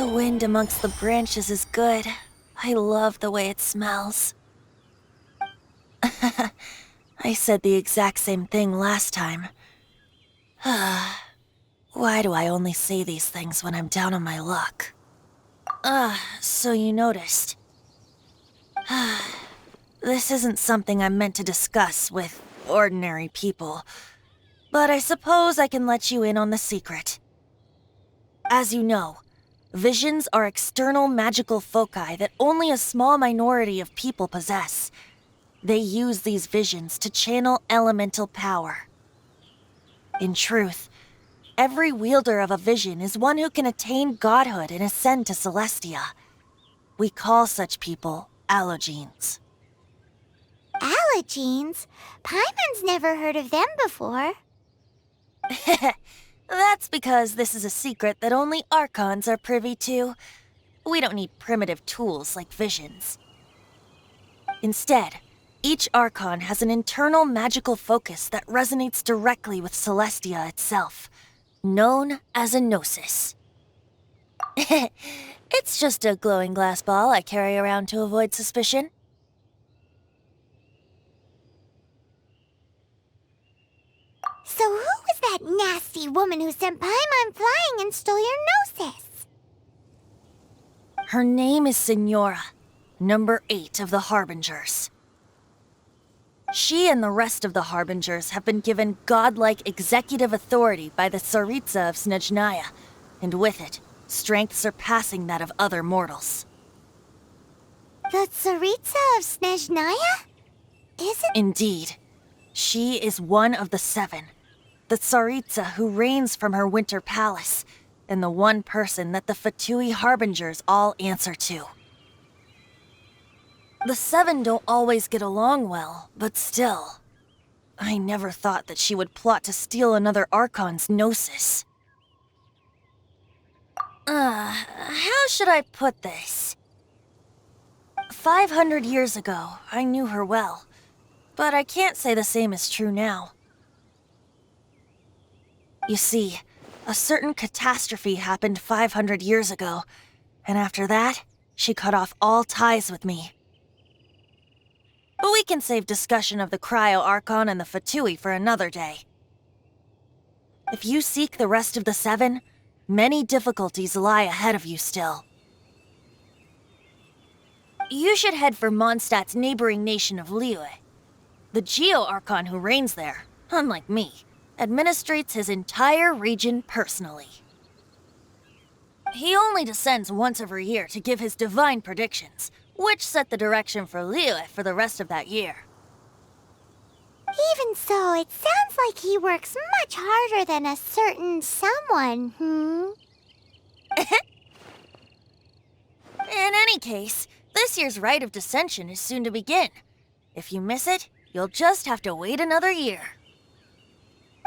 The wind amongst the branches is good. I love the way it smells. I said the exact same thing last time. Why do I only say these things when I'm down on my luck? So you noticed. This isn't something I'm meant to discuss with ordinary people, but I suppose I can let you in on the secret. As you know, visions are external magical foci that only a small minority of people possess. They use these visions to channel elemental power. In truth, every wielder of a vision is one who can attain godhood and ascend to Celestia. We call such people Allogenes. Allogenes? Paimon's never heard of them before. That's because this is a secret that only Archons are privy to. We don't need primitive tools like visions. Instead, each Archon has an internal magical focus that resonates directly with Celestia itself, known as a Gnosis. It's just a glowing glass ball I carry around to avoid suspicion. So who was that nasty woman who sent Paimon flying and stole your Gnosis? Her name is Signora, number 8 of the Harbingers. She and the rest of the Harbingers have been given godlike executive authority by the Tsaritsa of Snezhnaya, and with it, strength surpassing that of other mortals. The Tsaritsa of Snezhnaya? Is it? Indeed. She is one of the 7, the Tsaritsa who reigns from her winter palace, and the one person that the Fatui Harbingers all answer to. The 7 don't always get along well, but still. I never thought that she would plot to steal another Archon's Gnosis. How should I put this? 500 years ago, I knew her well, but I can't say the same is true now. You see, a certain catastrophe happened 500 years ago, and after that, she cut off all ties with me. But we can save discussion of the Cryo Archon and the Fatui for another day. If you seek the rest of the 7, many difficulties lie ahead of you still. You should head for Mondstadt's neighboring nation of Liyue. The Geo-Archon who reigns there, unlike me, administrates his entire region personally. He only descends once every year to give his divine predictions, which set the direction for Liyue for the rest of that year. Even so, it sounds like he works much harder than a certain someone, In any case, this year's Rite of Descension is soon to begin. If you miss it, you'll just have to wait another year.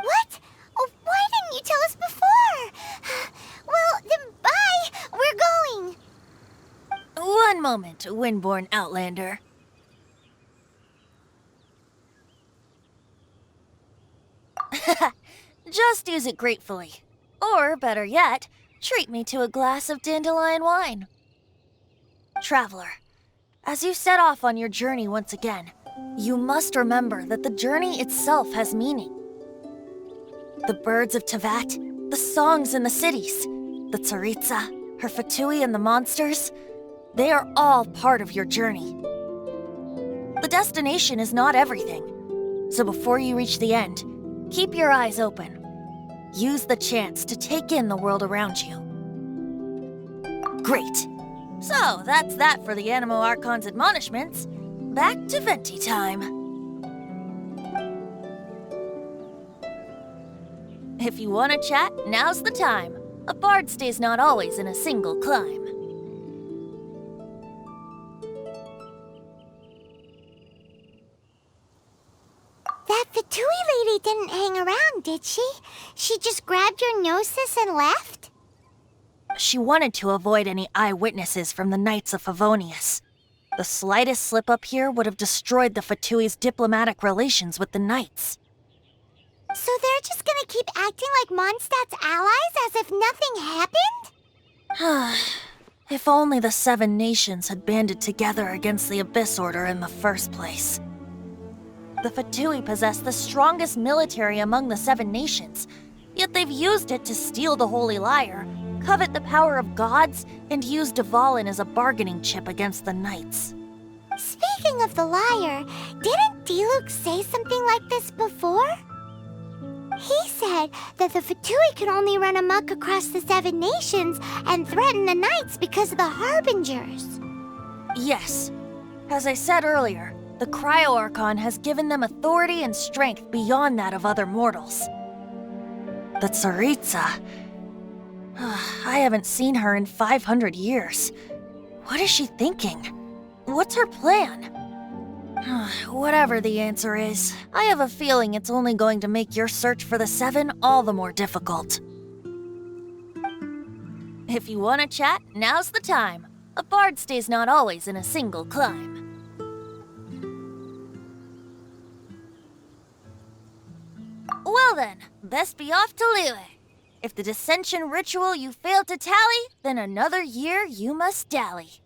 What? Oh, why didn't you tell us before? Well, then bye! We're going! One moment, Windborn Outlander. Just use it gratefully. Or, better yet, treat me to a glass of dandelion wine. Traveler, as you set off on your journey once again, you must remember that the journey itself has meaning. The birds of Teyvat, the songs in the cities, the Tsaritsa, her Fatui and the monsters, they are all part of your journey. The destination is not everything, so before you reach the end, keep your eyes open. Use the chance to take in the world around you. Great. So, that's that for the Anemo Archon's admonishments. Back to Venti time. If you want to chat, now's the time. A bard stays not always in a single clime. That Fatui lady didn't hang around, did she? She just grabbed your Gnosis and left? She wanted to avoid any eyewitnesses from the Knights of Favonius. The slightest slip-up here would have destroyed the Fatui's diplomatic relations with the Knights. So they're just gonna keep acting like Mondstadt's allies as if nothing happened? If only the 7 nations had banded together against the Abyss Order in the first place. The Fatui possess the strongest military among the 7 nations, yet they've used it to steal the Holy Lyre, covet the power of gods, and use Dvalin as a bargaining chip against the Knights. Speaking of the lyre, didn't Diluc say something like this before? He said that the Fatui could only run amok across the 7 nations and threaten the Knights because of the Harbingers. Yes. As I said earlier, the Cryo-Archon has given them authority and strength beyond that of other mortals. The Tsaritsa... I haven't seen her in 500 years. What is she thinking? What's her plan? Whatever the answer is, I have a feeling it's only going to make your search for the 7 all the more difficult. If you want to chat, now's the time. A bard stays not always in a single clime. Well then, best be off to Liyue. If the dissension ritual you failed to tally, then another year you must dally.